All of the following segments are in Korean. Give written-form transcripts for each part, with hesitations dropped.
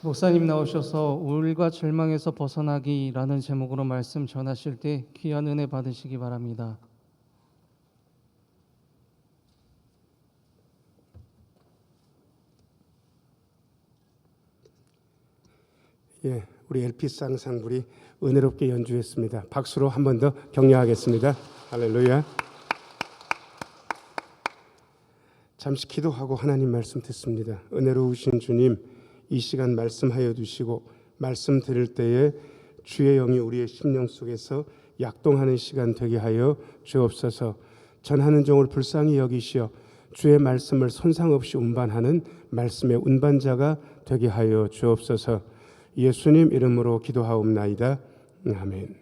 목사님 나오셔서 우울과 절망에서 벗어나기라는 제목으로 말씀 전하실 때 귀한 은혜 받으시기 바랍니다. 예, 우리 LP 쌍상불이 은혜롭게 연주했습니다. 박수로 한 번 더 격려하겠습니다. 할렐루야. 잠시 기도하고 하나님 말씀 듣습니다. 은혜로우신 주님, 이 시간 말씀하여 주시고 말씀 들을 때에 주의 영이 우리의 심령 속에서 약동하는 시간 되게 하여 주옵소서. 전하는 종을 불쌍히 여기시어 주의 말씀을 손상 없이 운반하는 말씀의 운반자가 되게 하여 주옵소서. 예수님 이름으로 기도하옵나이다. 아멘.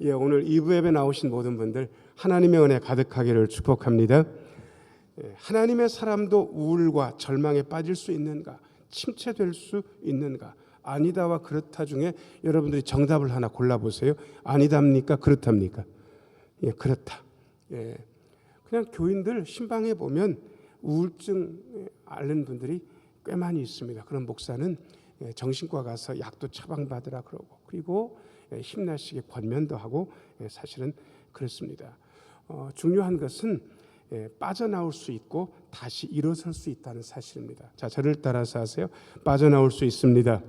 예, 오늘 2부 예배 나오신 모든 분들 하나님의 은혜 가득하기를 축복합니다. 하나님의 사람도 우울과 절망에 빠질 수 있는가? 침체될 수 있는가? 아니다와 그렇다 중에 여러분들이 정답을 하나 골라보세요. 아니답니까? 그렇답니까? 예, 그렇다. 예, 그냥 교인들 신방에 보면 우울증 앓는 분들이 꽤 많이 있습니다. 그런 목사는 정신과 가서 약도 처방받으라 그러고, 그리고 힘나시게 권면도 하고, 사실은 그렇습니다. 중요한 것은 빠져나올 수 있고 다시 일어설 수 있다는 사실입니다. 자, 저를 따라서 하세요. 빠져나올 수 있습니다.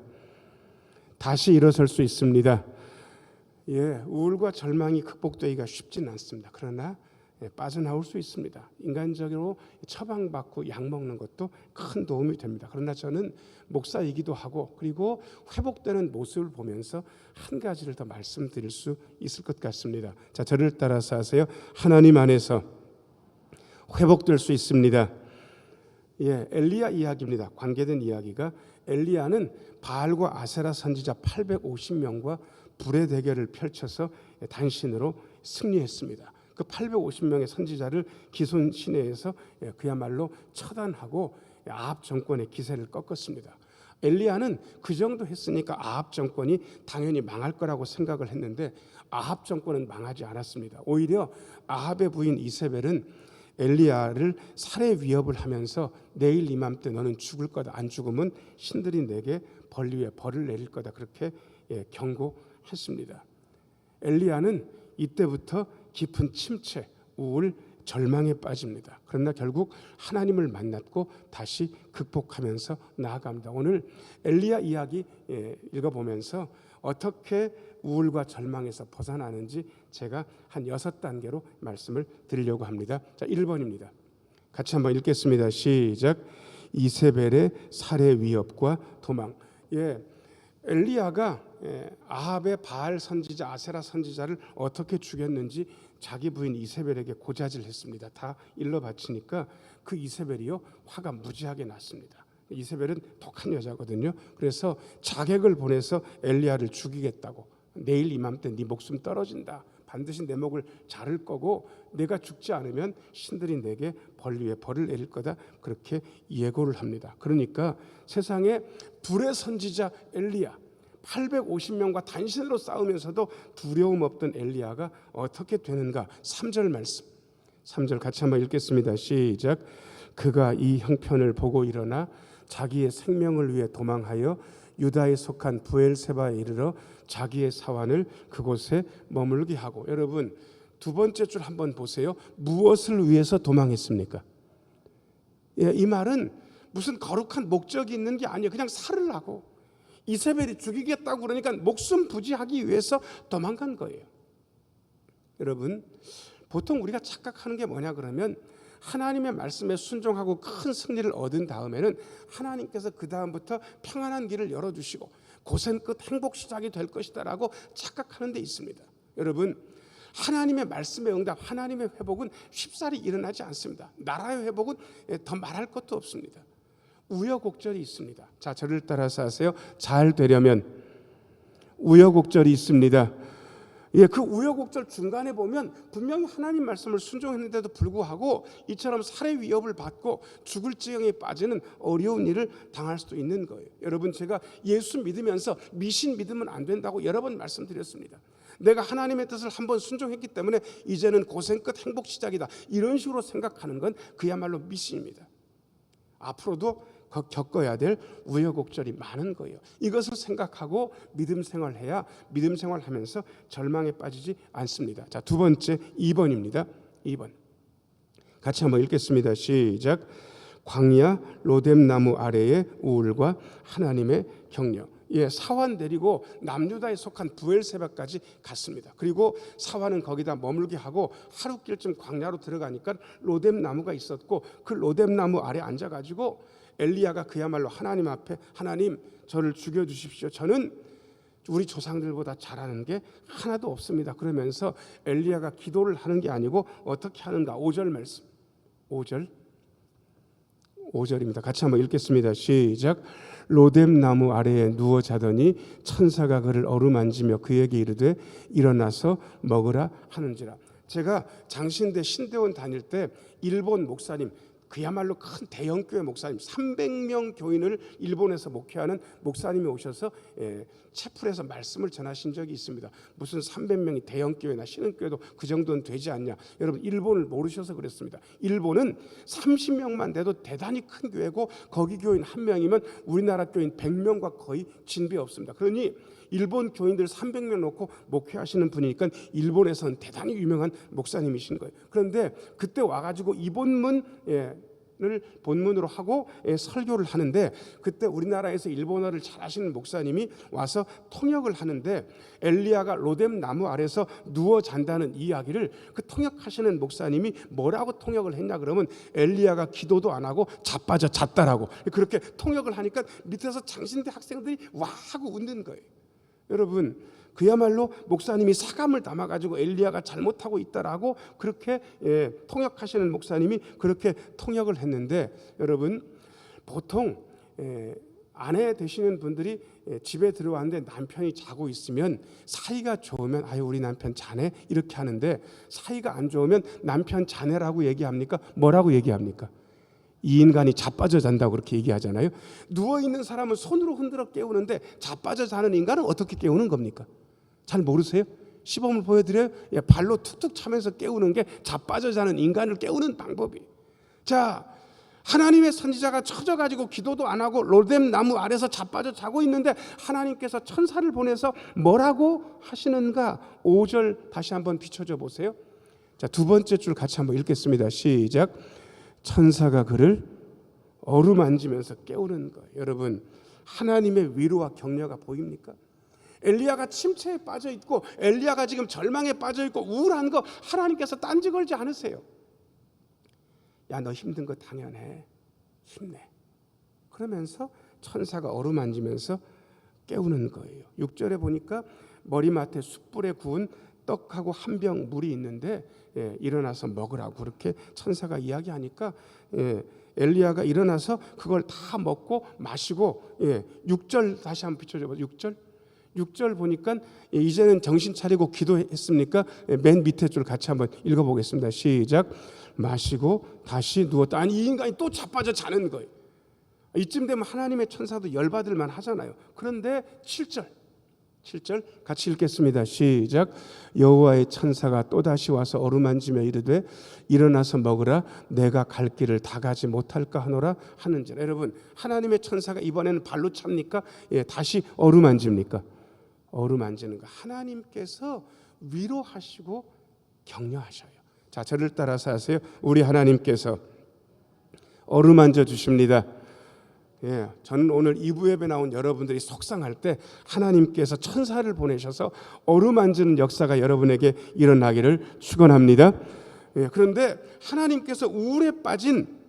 다시 일어설 수 있습니다. 예, 우울과 절망이 극복되기가 쉽지는 않습니다. 그러나 빠져나올 수 있습니다. 인간적으로 처방받고 약 먹는 것도 큰 도움이 됩니다. 그러나 저는 목사이기도 하고, 그리고 회복되는 모습을 보면서 한 가지를 더 말씀드릴 수 있을 것 같습니다. 자, 저를 따라서 하세요. 하나님 안에서 회복될 수 있습니다. 예, 엘리야 이야기입니다. 관계된 이야기가, 엘리야는 바알과 아세라 선지자 850명과 불의 대결을 펼쳐서 단신으로 승리했습니다. 그 850명의 선지자를 기손 시내에서 그야말로 처단하고 아합 정권의 기세를 꺾었습니다. 엘리야는 그 정도 했으니까 아합 정권이 당연히 망할 거라고 생각을 했는데 아합 정권은 망하지 않았습니다. 오히려 아합의 부인 이세벨은 엘리야를 살해 위협을 하면서 내일 이맘때 너는 죽을 거다. 안 죽으면 신들이 내게 벌 위에 벌을 내릴 거다. 그렇게 경고했습니다. 엘리야는 이때부터 깊은 침체, 우울, 절망에 빠집니다. 그러나 결국 하나님을 만났고 다시 극복하면서 나아갑니다. 오늘 엘리야 이야기 읽어보면서 어떻게 우울과 절망에서 벗어나는지 제가 한 6단계로 말씀을 드리려고 합니다. 자, 1번입니다. 같이 한번 읽겠습니다. 시작. 이세벨의 살해 위협과 도망. 예, 엘리야가 아합의 바알 선지자 아세라 선지자를 어떻게 죽였는지 자기 부인 이세벨에게 고자질했습니다. 다 일러 바치니까 그 이세벨이요 화가 무지하게 났습니다. 이세벨은 독한 여자거든요. 그래서 자객을 보내서 엘리야를 죽이겠다고, 내일 이맘때 네 목숨 떨어진다. 반드시 내 목을 자를 거고 내가 죽지 않으면 신들이 내게 벌 위에 벌을 내릴 거다. 그렇게 예고를 합니다. 그러니까 세상에 불의 선지자 엘리야 850명과 단신으로 싸우면서도 두려움 없던 엘리야가 어떻게 되는가. 3절 말씀, 3절 같이 한번 읽겠습니다. 시작. 그가 이 형편을 보고 일어나 자기의 생명을 위해 도망하여 유다에 속한 부엘세바에 이르러 자기의 사환을 그곳에 머물게 하고. 여러분, 두 번째 줄 한번 보세요. 무엇을 위해서 도망했습니까? 예, 이 말은 무슨 거룩한 목적이 있는 게 아니에요. 그냥 살으려고. 이세벨이 죽이겠다고 그러니까 목숨 부지하기 위해서 도망간 거예요. 여러분, 보통 우리가 착각하는 게 뭐냐 그러면 하나님의 말씀에 순종하고 큰 승리를 얻은 다음에는 하나님께서 그 다음부터 평안한 길을 열어주시고 고생 끝 행복 시작이 될 것이다라고 착각하는 데 있습니다. 여러분, 하나님의 말씀의 응답, 하나님의 회복은 쉽사리 일어나지 않습니다. 나라의 회복은 더 말할 것도 없습니다. 우여곡절이 있습니다. 자, 저를 따라서 하세요. 잘 되려면 우여곡절이 있습니다. 예, 그 우여곡절 중간에 보면 분명히 하나님 말씀을 순종했는데도 불구하고 이처럼 살해 위협을 받고 죽을 지경에 빠지는 어려운 일을 당할 수도 있는 거예요. 여러분, 제가 예수 믿으면서 미신 믿으면 안 된다고 여러 번 말씀드렸습니다. 내가 하나님의 뜻을 한번 순종했기 때문에 이제는 고생 끝 행복 시작이다. 이런 식으로 생각하는 건 그야말로 미신입니다. 앞으로도 겪어야 될 우여곡절이 많은 거예요. 이것을 생각하고 믿음 생활해야 믿음 생활하면서 절망에 빠지지 않습니다. 자, 두 번째 2번입니다. 2번 같이 한번 읽겠습니다. 시작. 광야 로뎀나무 아래의 우울과 하나님의 격려. 사환 데리고 남유다에 속한 부엘세바까지 갔습니다. 그리고 사환은 거기다 머물게 하고 하루길쯤 광야로 들어가니까 로뎀나무가 있었고 그 로뎀나무 아래 앉아가지고 엘리야가 그야말로 하나님 앞에 하나님 저를 죽여주십시오. 저는 우리 조상들보다 잘하는 게 하나도 없습니다. 그러면서 엘리야가 기도를 하는 게 아니고 어떻게 하는가. 5절 말씀 5절입니다. 같이 한번 읽겠습니다. 시작. 로뎀나무 아래에 누워 자더니 천사가 그를 어루만지며 그에게 이르되 일어나서 먹으라 하는지라. 제가 장신대 신대원 다닐 때 일본 목사님 그야말로 큰 대형교회 목사님 300명 교인을 일본에서 목회하는 목사님이 오셔서 채플에서 말씀을 전하신 적이 있습니다. 무슨 300명이 대형교회나 신흥교회도 그 정도는 되지 않냐. 여러분 일본을 모르셔서 그랬습니다. 일본은 30명만 돼도 대단히 큰 교회고 거기 교인 한 명이면 우리나라 교인 100명과 거의 진배 없습니다. 그러니 일본 교인들 300명 놓고 목회하시는 분이니까 일본에서는 대단히 유명한 목사님이신 거예요. 그런데 그때 와가지고 이 본문을 본문으로 하고 설교를 하는데 그때 우리나라에서 일본어를 잘하시는 목사님이 와서 통역을 하는데 엘리야가 로뎀나무 아래서 누워 잔다는 이야기를 그 통역하시는 목사님이 뭐라고 통역을 했냐 그러면 엘리야가 기도도 안 하고 자빠져 잤다라고 그렇게 통역을 하니까 밑에서 장신대 학생들이 와 하고 웃는 거예요. 여러분 그야말로 목사님이 사감을 담아가지고 엘리야가 잘못하고 있다라고 그렇게 통역하시는 목사님이 그렇게 통역을 했는데 여러분 보통 아내 되시는 분들이 집에 들어왔는데 남편이 자고 있으면 사이가 좋으면 아유 우리 남편 자네 이렇게 하는데 사이가 안 좋으면 남편 자네라고 얘기합니까? 뭐라고 얘기합니까? 이 인간이 자빠져 잔다고 그렇게 얘기하잖아요. 누워있는 사람은 손으로 흔들어 깨우는데 자빠져 자는 인간은 어떻게 깨우는 겁니까? 잘 모르세요? 시범을 보여드려요. 발로 툭툭 차면서 깨우는 게 자빠져 자는 인간을 깨우는 방법이에요. 자, 하나님의 선지자가 처져가지고 기도도 안 하고 로뎀나무 아래서 자빠져 자고 있는데 하나님께서 천사를 보내서 뭐라고 하시는가? 5절 다시 한번 비춰줘 보세요. 자, 두 번째 줄 같이 한번 읽겠습니다. 시작. 천사가 그를 어루만지면서 깨우는 거예요. 여러분 하나님의 위로와 격려가 보입니까? 엘리야가 침체에 빠져 있고 엘리야가 지금 절망에 빠져 있고 우울한 거 하나님께서 딴지 걸지 않으세요. 야, 너 힘든 거 당연해. 힘내. 그러면서 천사가 어루만지면서 깨우는 거예요. 6절에 보니까 머리맡에 숯불에 구운 떡하고 한 병 물이 있는데 일어나서 먹으라고 그렇게 천사가 이야기하니까 엘리야가 일어나서 그걸 다 먹고 마시고 6절 다시 한번 비춰줘봐요. 6절 보니까 이제는 정신 차리고 기도했습니까? 맨 밑에 줄 같이 한번 읽어보겠습니다. 시작. 마시고 다시 누웠다. 아니 이 인간이 또 자빠져 자는 거예요. 이쯤 되면 하나님의 천사도 열받을 만 하잖아요. 그런데 7절 같이 읽겠습니다. 시작. 여호와의 천사가 또다시 와서 어루만지며 이르되 일어나서 먹으라 내가 갈 길을 다 가지 못할까 하노라 하는지라. 여러분 하나님의 천사가 이번에는 발로 찹니까? 다시 어루만집니까? 어루만지는 거. 하나님께서 위로하시고 격려하셔요. 자, 저를 따라서 하세요. 우리 하나님께서 어루만져 주십니다. 저는 오늘 2부 예배 나온 여러분들이 속상할 때 하나님께서 천사를 보내셔서 어루만지는 역사가 여러분에게 일어나기를 축원합니다. 그런데 하나님께서 우울에 빠진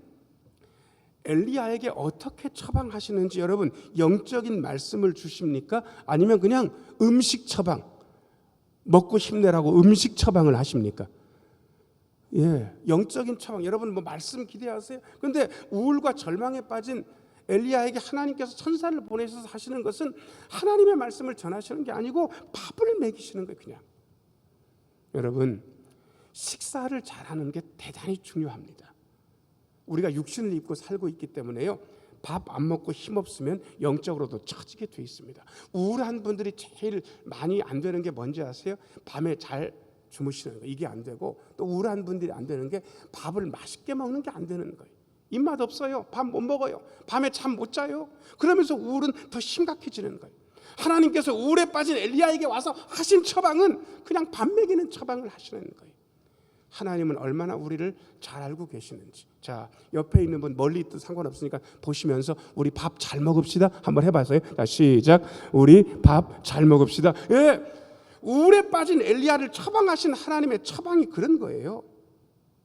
엘리야에게 어떻게 처방하시는지 여러분 영적인 말씀을 주십니까? 아니면 그냥 음식 처방, 먹고 힘내라고 음식 처방을 하십니까? 영적인 처방. 여러분 뭐 말씀 기대하세요? 그런데 우울과 절망에 빠진 엘리야에게 하나님께서 천사를 보내셔서 하시는 것은 하나님의 말씀을 전하시는 게 아니고 밥을 먹이시는 거예요. 그냥 여러분 식사를 잘하는 게 대단히 중요합니다. 우리가 육신을 입고 살고 있기 때문에요. 밥 안 먹고 힘없으면 영적으로도 처지게 돼 있습니다. 우울한 분들이 제일 많이 안 되는 게 뭔지 아세요? 밤에 잘 주무시는 거 이게 안 되고 또 우울한 분들이 안 되는 게 밥을 맛있게 먹는 게 안 되는 거예요. 입맛 없어요. 밥 못 먹어요. 밤에 잠 못 자요. 그러면서 우울은 더 심각해지는 거예요. 하나님께서 우울에 빠진 엘리야에게 와서 하신 처방은 그냥 밥 먹이는 처방을 하시는 거예요. 하나님은 얼마나 우리를 잘 알고 계시는지. 자, 옆에 있는 분 멀리 있든 상관없으니까 보시면서 우리 밥 잘 먹읍시다 한번 해봐서요. 자, 시작. 우리 밥 잘 먹읍시다. 예, 우울에 빠진 엘리야를 처방하신 하나님의 처방이 그런 거예요.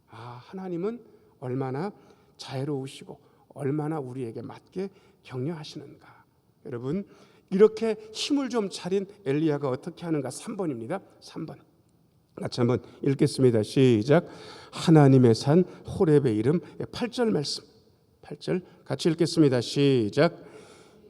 아, 하나님은 얼마나 자애로우시고 얼마나 우리에게 맞게 격려하시는가. 여러분, 이렇게 힘을 좀 차린 엘리야가 어떻게 하는가. 3번입니다. 3번 같이 한번 읽겠습니다. 시작. 하나님의 산 호렙의 이름. 8절 말씀. 8절 같이 읽겠습니다. 시작.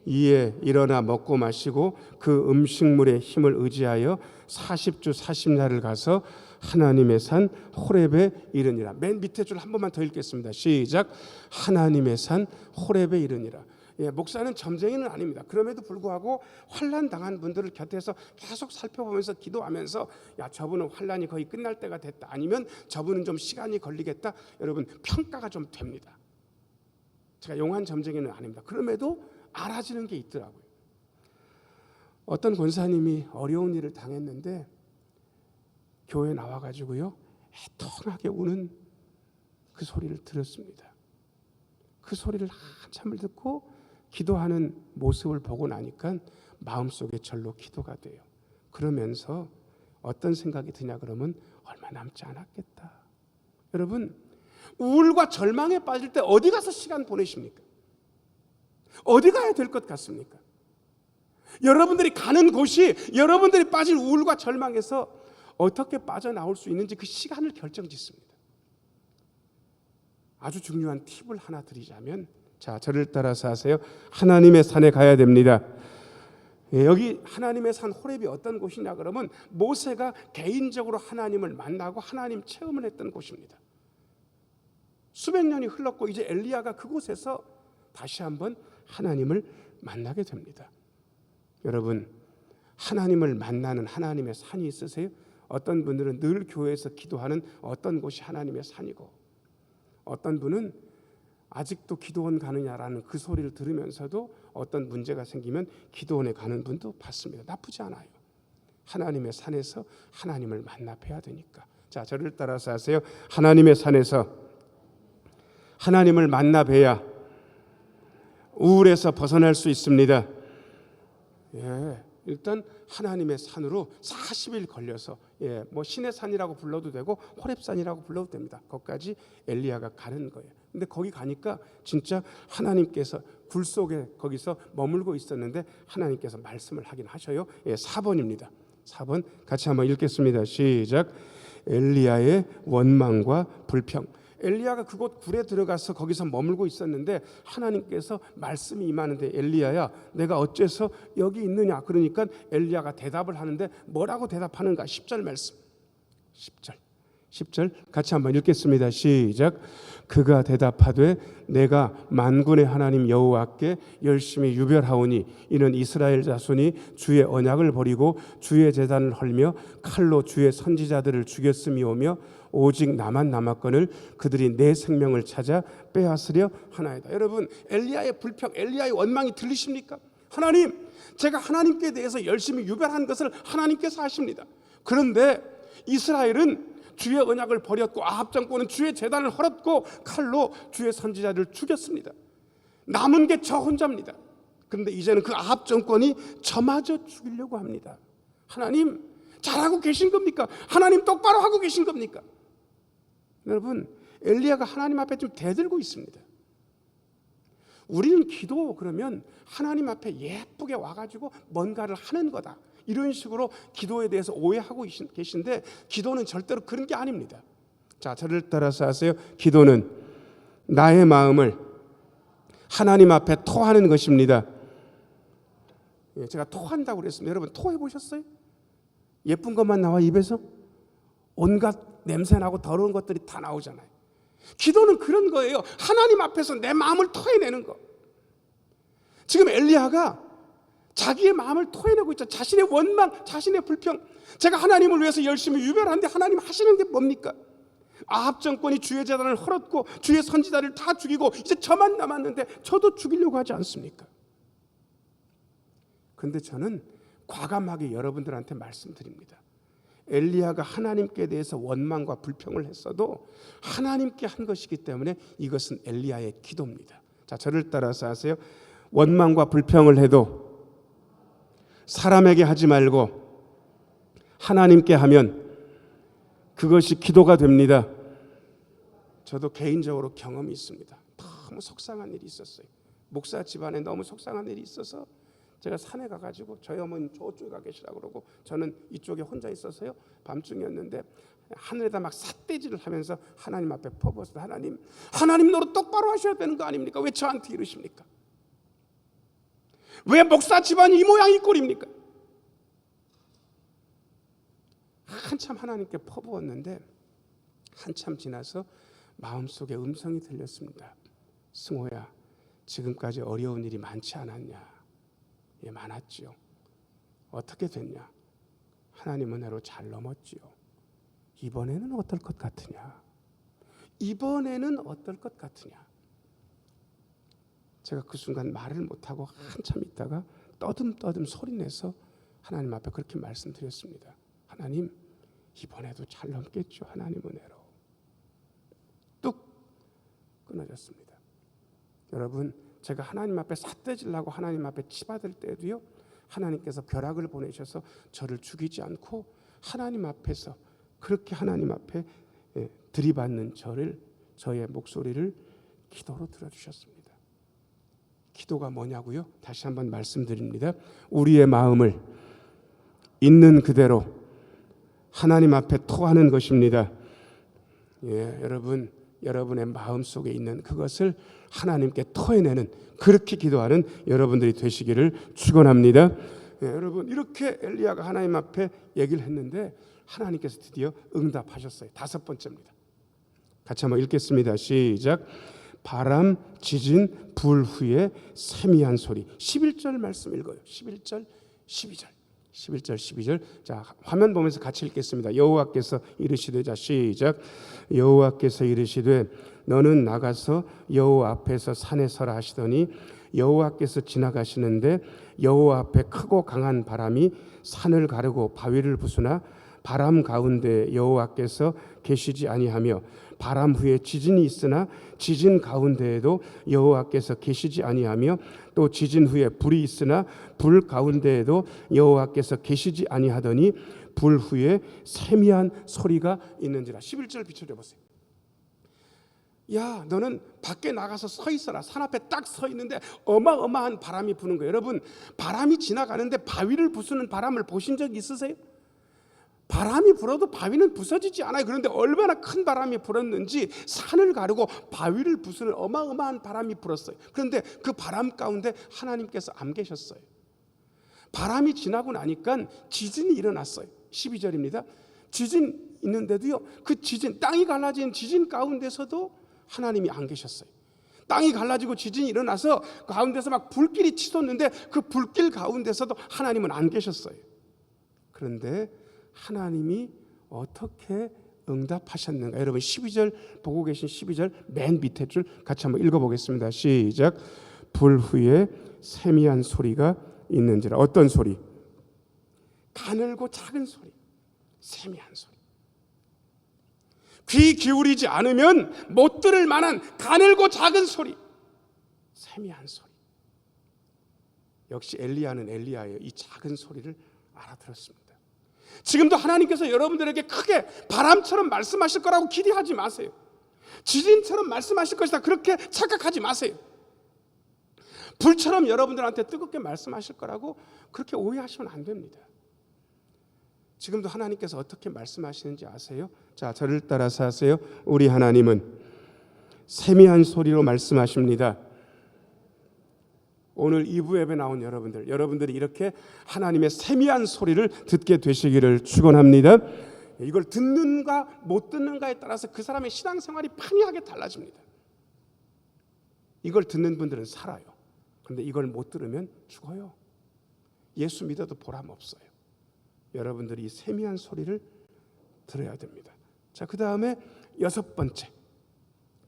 이에 일어나 먹고 마시고 그 음식물의 힘을 의지하여 40주 40날을 가서 하나님의 산 호렙에 이르니라. 맨 밑에 줄 한 번만 더 읽겠습니다. 시작. 하나님의 산 호렙에 이르니라. 예, 목사는 점쟁이는 아닙니다. 그럼에도 불구하고 환난 당한 분들을 곁에서 계속 살펴보면서 기도하면서 야, 저분은 환난이 거의 끝날 때가 됐다. 아니면 저분은 좀 시간이 걸리겠다. 여러분, 평가가 좀 됩니다. 제가 용한 점쟁이는 아닙니다. 그럼에도 알아지는 게 있더라고요. 어떤 권사님이 어려운 일을 당했는데 교회에 나와가지고요 애통하게 우는 그 소리를 들었습니다. 그 소리를 한참을 듣고 기도하는 모습을 보고 나니까 마음속에 절로 기도가 돼요. 그러면서 어떤 생각이 드냐 그러면 얼마 남지 않았겠다. 여러분, 우울과 절망에 빠질 때 어디 가서 시간 보내십니까? 어디 가야 될 것 같습니까? 여러분들이 가는 곳이 여러분들이 빠질 우울과 절망에서 어떻게 빠져나올 수 있는지 그 시간을 결정짓습니다. 아주 중요한 팁을 하나 드리자면, 자, 저를 따라서 하세요. 하나님의 산에 가야 됩니다. 예, 여기 하나님의 산 호렙이 어떤 곳이냐 그러면 모세가 개인적으로 하나님을 만나고 하나님 체험을 했던 곳입니다. 수백 년이 흘렀고 이제 엘리야가 그곳에서 다시 한번 하나님을 만나게 됩니다. 여러분, 하나님을 만나는 하나님의 산이 있으세요? 어떤 분들은 늘 교회에서 기도하는 어떤 곳이 하나님의 산이고, 어떤 분은 아직도 기도원 가느냐라는 그 소리를 들으면서도 어떤 문제가 생기면 기도원에 가는 분도 봤습니다. 나쁘지 않아요. 하나님의 산에서 하나님을 만나 뵈야 되니까. 자, 저를 따라서 하세요. 하나님의 산에서 하나님을 만나 뵈야 우울에서 벗어날 수 있습니다. 예, 일단 하나님의 산으로 40일 걸려서, 예, 뭐 신의 산이라고 불러도 되고 호렙산이라고 불러도 됩니다. 거기까지 엘리야가 가는 거예요. 근데 거기 가니까 진짜 하나님께서 굴 속에 거기서 머물고 있었는데 하나님께서 말씀을 하긴 하셔요. 예, 4번입니다. 4번 같이 한번 읽겠습니다. 시작. 엘리야의 원망과 불평. 엘리야가 그곳 굴에 들어가서 거기서 머물고 있었는데 하나님께서 말씀이 임하는데, 엘리야야, 내가 어째서 여기 있느냐. 그러니까 엘리야가 대답을 하는데 뭐라고 대답하는가. 10절 말씀. 10절 같이 한번 읽겠습니다. 시작. 그가 대답하되 내가 만군의 하나님 여호와께 열심히 유별하오니 이는 이스라엘 자손이 주의 언약을 버리고 주의 제단을 헐며 칼로 주의 선지자들을 죽였음이오며 오직 나만 남았거늘 그들이 내 생명을 찾아 빼앗으려 하나이다. 여러분, 엘리야의 불평, 엘리야의 원망이 들리십니까? 하나님, 제가 하나님께 대해서 열심히 유별한 것을 하나님께서 하십니다. 그런데 이스라엘은 주의 언약을 버렸고 아합 정권은 주의 제단을 헐었고 칼로 주의 선지자를 죽였습니다. 남은 게 저 혼자입니다. 그런데 이제는 그 아합 정권이 저마저 죽이려고 합니다. 하나님, 잘하고 계신 겁니까? 하나님, 똑바로 하고 계신 겁니까? 여러분, 엘리야가 하나님 앞에 좀 대들고 있습니다. 우리는 기도 그러면 하나님 앞에 예쁘게 와가지고 뭔가를 하는 거다, 이런 식으로 기도에 대해서 오해하고 계신데 기도는 절대로 그런 게 아닙니다. 자, 저를 따라서 하세요. 기도는 나의 마음을 하나님 앞에 토하는 것입니다. 예, 제가 토한다고 그랬습니다. 여러분, 토해 보셨어요? 예쁜 것만 나와 입에서? 온갖 냄새나고 더러운 것들이 다 나오잖아요. 기도는 그런 거예요. 하나님 앞에서 내 마음을 토해내는 거. 지금 엘리야가 자기의 마음을 토해내고 있죠. 자신의 원망, 자신의 불평. 제가 하나님을 위해서 열심히 유별하는데 하나님 하시는 게 뭡니까? 아합 정권이 주의 제단을 헐었고 주의 선지자를 다 죽이고 이제 저만 남았는데 저도 죽이려고 하지 않습니까? 그런데 저는 과감하게 여러분들한테 말씀드립니다. 엘리야가 하나님께 대해서 원망과 불평을 했어도 하나님께 한 것이기 때문에 이것은 엘리야의 기도입니다. 자, 저를 따라서 하세요. 원망과 불평을 해도 사람에게 하지 말고 하나님께 하면 그것이 기도가 됩니다. 저도 개인적으로 경험이 있습니다. 너무 속상한 일이 있었어요. 목사 집안에 너무 속상한 일이 있어서 제가 산에 가가지고 저희 어머니 저쪽에 가 계시라고 그러고 저는 이쪽에 혼자 있어서요. 밤중이었는데 하늘에다 막 삿대질을 하면서 하나님 앞에 퍼부었어요. 하나님 노릇 똑바로 하셔야 되는 거 아닙니까? 왜 저한테 이러십니까? 왜 목사 집안이 이 모양 이 꼴입니까? 한참 하나님께 퍼부었는데 한참 지나서 마음속에 음성이 들렸습니다. 승호야, 지금까지 어려운 일이 많지 않았냐? 예, 많았지요. 어떻게 됐냐? 하나님 은혜로 잘 넘었지요. 이번에는 어떨 것 같으냐? 이번에는 어떨 것 같으냐? 제가 그 순간 말을 못하고 한참 있다가 떠듬떠듬 소리내서 하나님 앞에 그렇게 말씀드렸습니다. 하나님, 이번에도 잘 넘겠죠. 하나님 은혜로. 뚝 끊어졌습니다. 여러분, 제가 하나님 앞에 삿대질라고 하나님 앞에 치받을 때도요, 하나님께서 벼락을 보내셔서 저를 죽이지 않고 하나님 앞에서 그렇게 하나님 앞에 들이받는 저의 목소리를 기도로 들어주셨습니다. 기도가 뭐냐고요? 다시 한번 말씀드립니다. 우리의 마음을 있는 그대로 하나님 앞에 토하는 것입니다. 예, 여러분의 마음 속에 있는 그것을 하나님께 토해내는 그렇게 기도하는 여러분들이 되시기를 축원합니다. 예, 여러분 이렇게 엘리야가 하나님 앞에 얘기를 했는데 하나님께서 드디어 응답하셨어요. 5번째입니다. 같이 한번 읽겠습니다. 시작. 바람, 지진, 불 후에 세미한 소리. 11절 말씀 읽어요. 11절, 12절. 11절, 12절. 자, 화면 보면서 같이 읽겠습니다. 여호와께서 이르시되, 자, 시작. 여호와께서 이르시되 너는 나가서 여호와 앞에서 산에 서라 하시더니 여호와께서 지나가시는데 여호와 앞에 크고 강한 바람이 산을 가르고 바위를 부수나 바람 가운데 여호와께서 계시지 아니하며 바람 후에 지진이 있으나 지진 가운데에도 여호와께서 계시지 아니하며 또 지진 후에 불이 있으나 불 가운데에도 여호와께서 계시지 아니하더니 불 후에 세미한 소리가 있는지라. 11절 비춰줘 보세요. 야, 너는 밖에 나가서 서 있어라. 산 앞에 딱 서 있는데 어마어마한 바람이 부는 거예요. 여러분, 바람이 지나가는데 바위를 부수는 바람을 보신 적 있으세요? 바람이 불어도 바위는 부서지지 않아요. 그런데 얼마나 큰 바람이 불었는지 산을 가르고 바위를 부수는 어마어마한 바람이 불었어요. 그런데 그 바람 가운데 하나님께서 안 계셨어요. 바람이 지나고 나니까 지진이 일어났어요. 12절입니다. 지진 있는데도요, 그 지진, 땅이 갈라진 지진 가운데서도 하나님이 안 계셨어요. 땅이 갈라지고 지진이 일어나서 가운데서 막 불길이 치솟는데 그 불길 가운데서도 하나님은 안 계셨어요. 그런데 하나님이 어떻게 응답하셨는가? 여러분 12절 보고 계신 12절 맨 밑에 줄 같이 한번 읽어보겠습니다. 시작. 불 후에 세미한 소리가 있는지라. 어떤 소리? 가늘고 작은 소리, 세미한 소리. 귀 기울이지 않으면 못 들을 만한 가늘고 작은 소리, 세미한 소리. 역시 엘리야는 엘리야예요. 이 작은 소리를 알아들었습니다. 지금도 하나님께서 여러분들에게 크게 바람처럼 말씀하실 거라고 기대하지 마세요. 지진처럼 말씀하실 것이다 그렇게 착각하지 마세요. 불처럼 여러분들한테 뜨겁게 말씀하실 거라고 그렇게 오해하시면 안 됩니다. 지금도 하나님께서 어떻게 말씀하시는지 아세요? 자, 저를 따라서 하세요. 우리 하나님은 세미한 소리로 말씀하십니다. 오늘 2부 예배 나온 여러분들이 이렇게 하나님의 세미한 소리를 듣게 되시기를 축원합니다. 이걸 듣는가 못 듣는가에 따라서 그 사람의 신앙생활이 판이하게 달라집니다. 이걸 듣는 분들은 살아요. 그런데 이걸 못 들으면 죽어요. 예수 믿어도 보람 없어요. 여러분들이 이 세미한 소리를 들어야 됩니다. 자, 그 다음에 여섯 번째,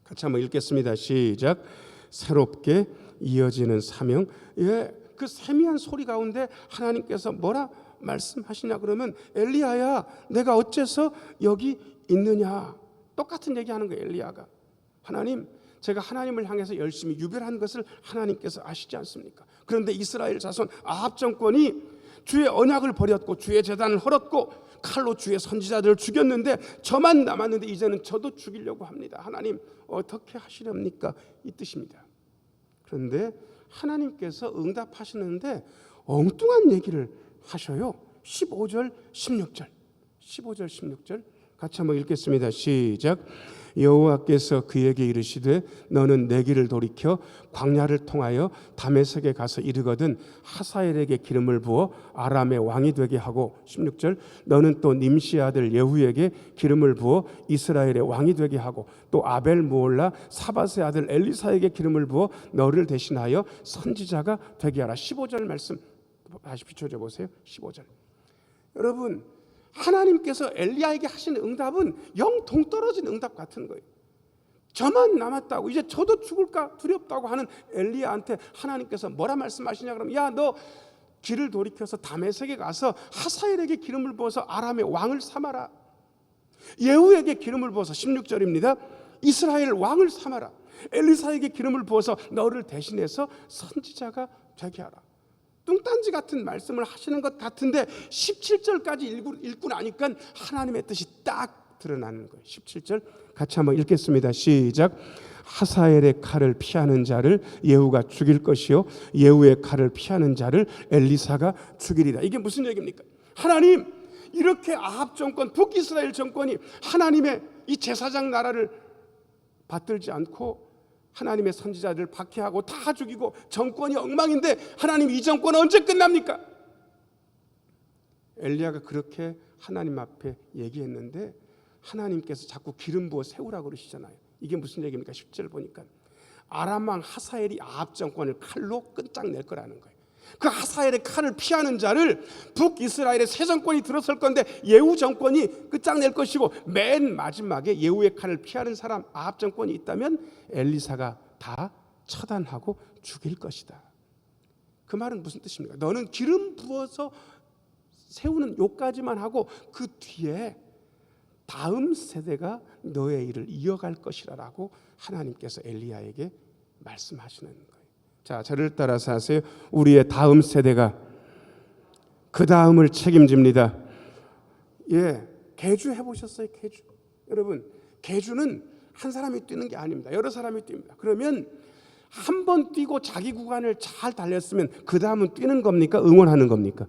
같이 한번 읽겠습니다. 시작. 새롭게 이어지는 사명. 예, 그 세미한 소리 가운데 하나님께서 뭐라 말씀하시냐 그러면 엘리야야 내가 어째서 여기 있느냐. 똑같은 얘기하는 거예요. 엘리야가 하나님, 제가 하나님을 향해서 열심히 유별한 것을 하나님께서 아시지 않습니까? 그런데 이스라엘 자손 아합 정권이 주의 언약을 버렸고 주의 제단을 헐었고 칼로 주의 선지자들을 죽였는데 저만 남았는데 이제는 저도 죽이려고 합니다. 하나님 어떻게 하시렵니까? 이 뜻입니다. 그런데 하나님께서 응답하시는데 엉뚱한 얘기를 하셔요. 15절 16절 15절 16절 같이 한번 읽겠습니다. 시작. 여호와께서 그에게 이르시되 너는 내 길을 돌이켜 광야를 통하여 다메섹에 가서 이르거든 하사엘에게 기름을 부어 아람의 왕이 되게 하고 16절 너는 또 님시 아들 예후에게 기름을 부어 이스라엘의 왕이 되게 하고 또 아벨 무올라 사밧의 아들 엘리사에게 기름을 부어 너를 대신하여 선지자가 되게 하라. 15절 말씀 다시 비춰줘 보세요. 15절. 여러분, 하나님께서 엘리야에게 하시는 응답은 영 동떨어진 응답 같은 거예요. 저만 남았다고, 이제 저도 죽을까 두렵다고 하는 엘리야한테 하나님께서 뭐라 말씀하시냐 그러면 야, 너 길을 돌이켜서 다메섹에 가서 하사엘에게 기름을 부어서 아람의 왕을 삼아라. 예후에게 기름을 부어서 16절입니다. 이스라엘 왕을 삼아라. 엘리사에게 기름을 부어서 너를 대신해서 선지자가 되게 하라. 뚱딴지 같은 말씀을 하시는 것 같은데 17절까지 읽고 나니까 하나님의 뜻이 딱 드러나는 거예요. 17절 같이 한번 읽겠습니다. 시작. 하사엘의 칼을 피하는 자를 예후가 죽일 것이요 예후의 칼을 피하는 자를 엘리사가 죽이리라. 이게 무슨 얘기입니까? 하나님, 이렇게 아합 정권, 북이스라엘 정권이 하나님의 이 제사장 나라를 받들지 않고 하나님의 선지자들을 박해하고 다 죽이고 정권이 엉망인데 하나님, 이 정권 언제 끝납니까? 엘리야가 그렇게 하나님 앞에 얘기했는데 하나님께서 자꾸 기름 부어 세우라고 그러시잖아요. 이게 무슨 얘기입니까? 10절 보니까 아람 왕 하사엘이 아합 정권을 칼로 끝장낼 거라는 거예요. 그 하사엘의 칼을 피하는 자를 북이스라엘의 새 정권이 들어설 건데 예후 정권이 끝장낼 것이고 맨 마지막에 예후의 칼을 피하는 사람 아합 정권이 있다면 엘리사가 다 처단하고 죽일 것이다. 그 말은 무슨 뜻입니까? 너는 기름 부어서 세우는 요까지만 하고 그 뒤에 다음 세대가 너의 일을 이어갈 것이라고 하나님께서 엘리야에게 말씀하시는 거예요. 자, 저를 따라서 하세요. 우리의 다음 세대가 그 다음을 책임집니다. 예, 계주 해보셨어요? 계주. 여러분, 계주는 한 사람이 뛰는 게 아닙니다. 여러 사람이 뜁니다. 그러면 한 번 뛰고 자기 구간을 잘 달렸으면 그 다음은 뛰는 겁니까? 응원하는 겁니까?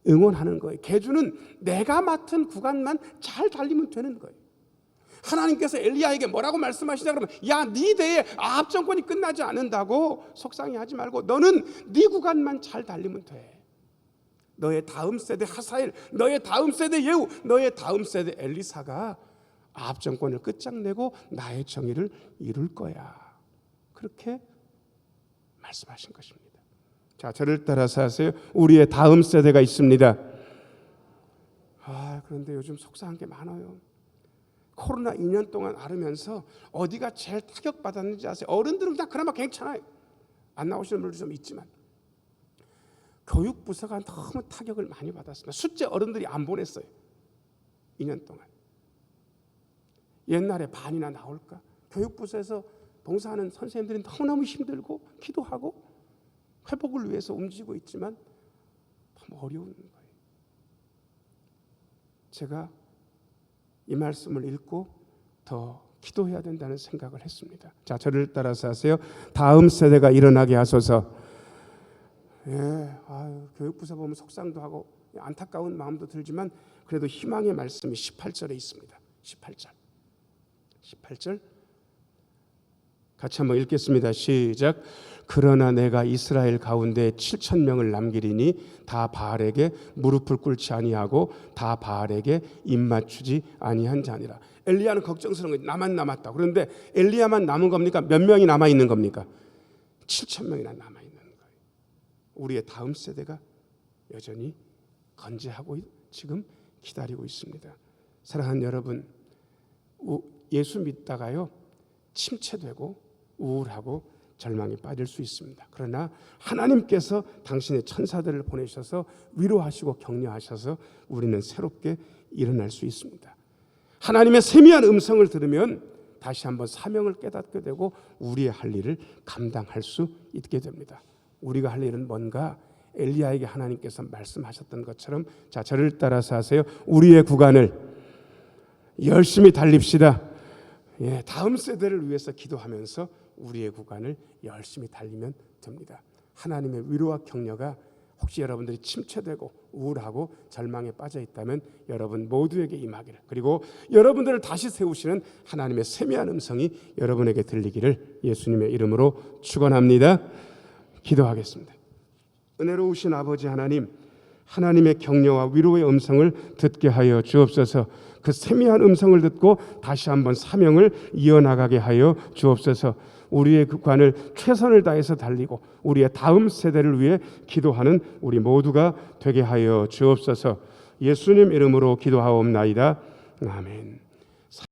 응원하는 거예요. 계주는 내가 맡은 구간만 잘 달리면 되는 거예요. 하나님께서 엘리야에게 뭐라고 말씀하시냐 그러면 야, 네 대에 아합 정권이 끝나지 않는다고 속상해하지 말고 너는 네 구간만 잘 달리면 돼. 너의 다음 세대 하사엘, 너의 다음 세대 예후, 너의 다음 세대 엘리사가 아합 정권을 끝장내고 나의 정의를 이룰 거야. 그렇게 말씀하신 것입니다. 자, 저를 따라서 하세요. 우리의 다음 세대가 있습니다. 그런데 요즘 속상한 게 많아요. 코로나 2년 동안 앓으면서 어디가 제일 타격받았는지 아세요? 어른들은 다 그나마 괜찮아요. 안 나오시는 분들도 좀 있지만 교육부서가 너무 타격을 많이 받았습니다. 숫제 어른들이 안 보냈어요. 2년 동안. 옛날에 반이나 나올까? 교육부서에서 봉사하는 선생님들이 너무너무 힘들고 기도하고 회복을 위해서 움직이고 있지만 너무 어려운 거예요. 제가 이 말씀을 읽고 더 기도해야 된다는 생각을 했습니다. 자, 저를 따라서 하세요. 다음 세대가 일어나게 하소서. 교육부서 보면 속상도 하고 안타까운 마음도 들지만 그래도 희망의 말씀이 18절에 있습니다. 18절 같이 한번 읽겠습니다. 시작. 그러나 내가 이스라엘 가운데 7,000명을 남기리니 다 바알에게 무릎을 꿇지 아니하고 다 바알에게 입맞추지 아니한 자니라. 엘리야는 걱정스러운 거예요. 나만 남았다. 그런데 엘리야만 남은 겁니까? 몇 명이 남아 있는 겁니까? 7,000명이나 남아 있는 거예요. 우리의 다음 세대가 여전히 건재하고 지금 기다리고 있습니다. 사랑하는 여러분, 예수 믿다가요 침체되고 우울하고 절망에 빠질 수 있습니다. 그러나 하나님께서 당신의 천사들을 보내셔서 위로하시고 격려하셔서 우리는 새롭게 일어날 수 있습니다. 하나님의 세미한 음성을 들으면 다시 한번 사명을 깨닫게 되고 우리의 할 일을 감당할 수 있게 됩니다. 우리가 할 일은 뭔가? 엘리야에게 하나님께서 말씀하셨던 것처럼 자, 저를 따라서 하세요. 우리의 구간을 열심히 달립시다. 예, 다음 세대를 위해서 기도하면서 우리의 구간을 열심히 달리면 됩니다. 하나님의 위로와 격려가 혹시 여러분들이 침체되고 우울하고 절망에 빠져 있다면 여러분 모두에게 임하기를, 그리고 여러분들을 다시 세우시는 하나님의 세미한 음성이 여러분에게 들리기를 예수님의 이름으로 축원합니다. 기도하겠습니다. 은혜로우신 아버지 하나님, 하나님의 격려와 위로의 음성을 듣게 하여 주옵소서. 그 세미한 음성을 듣고 다시 한번 사명을 이어나가게 하여 주옵소서. 우리의 구간을 최선을 다해서 달리고 우리의 다음 세대를 위해 기도하는 우리 모두가 되게 하여 주옵소서. 예수님 이름으로 기도하옵나이다. 아멘.